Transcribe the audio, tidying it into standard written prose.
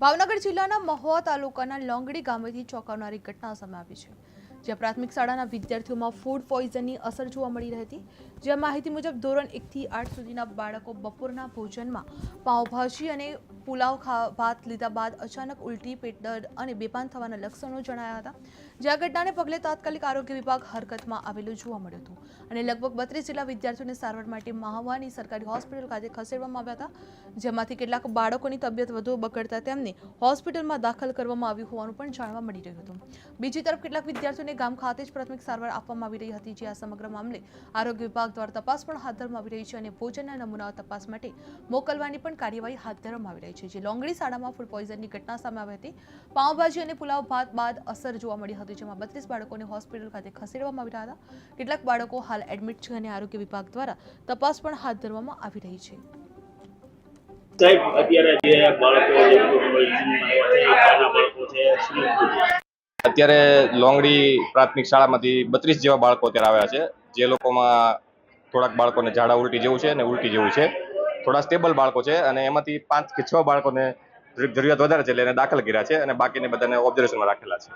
ભાવનગર જિલ્લાના મહુવા તાલુકાના લોંગડી ગામેથી ચોંકાવનારી ઘટના સામે આવી છે, જ્યાં પ્રાથમિક શાળાના વિદ્યાર્થીઓમાં ફૂડ પોઈઝનની અસર જોવા મળી રહી હતી। જ્યાં માહિતી મુજબ ધોરણ 1 થી 8 સુધીના બાળકો બપોરના ભોજનમાં પાવભાજી અને પુલાવ ભાત લીધા બાદ અચાનક ઉલટી, પેટ દર્દ અને બેભાન થવાના લક્ષણો જણાયા હતા। જ્યાં ઘટનાને પગલે તાત્કાલિક આરોગ્ય વિભાગ હરકતમાં આવેલું જોવા મળ્યું હતું અને લગભગ 32 જેટલા વિદ્યાર્થીઓને સારવાર માટે મહુવાની સરકારી હોસ્પિટલ ખાતે ખસેડવામાં આવ્યા હતા, જેમાંથી કેટલાક બાળકોની તબિયત વધુ બગડતા તેમને હોસ્પિટલમાં દાખલ કરવામાં આવ્યું હોવાનું પણ જાણવા મળી રહ્યું હતું। બીજી તરફ કેટલાક વિદ્યાર્થીઓને ગામ ખાતે જ પ્રાથમિક સારવાર આપવામાં આવી રહી હતી, જે આ સમગ્ર મામલે આરોગ્ય વિભાગ દ્વારા તપાસ પણ હાથ ધરવામાં આવી રહી છે અને ભોજનના નમૂનાઓ તપાસ માટે મોકલવાની પણ કાર્યવાહી હાથ ધરવામાં આવી રહી છે। જે લોંગડી શાળામાં ફૂડ પોઈઝનની ઘટના સામે આવી હતી। પાવભાજી અને પુલાવ ભાત બાદ અસર જોવા મળી હતી, જેમાં 32 બાળકોને હોસ્પિટલ ખાતે ખસેડવામાં આવી રહ્યા હતા। કેટલાક બાળકો હાલ એડમિટ છે અને આરોગ્ય વિભાગ દ્વારા તપાસ પણ હાથ ધરવામાં આવી રહી છે। સાહેબ, અત્યારે જે બાળકો જે બાળકો છે અત્યારે લોંગડી પ્રાથમિક શાળામાંથી 32 જેવા બાળકો અત્યારે આવ્યા છે, જે લોકોમાં થોડાક બાળકોને ઝાડા ઉલટી જેવું છે અને ઉલટી જેવું છે, થોડા સ્ટેબલ બાળકો છે અને એમાંથી 5 કે 6 બાળકોને જરૂરિયાત વધારે છે એટલે એને દાખલ કર્યા છે અને બાકીને બધાને ઓબ્ઝર્વેશનમાં રાખેલા છે।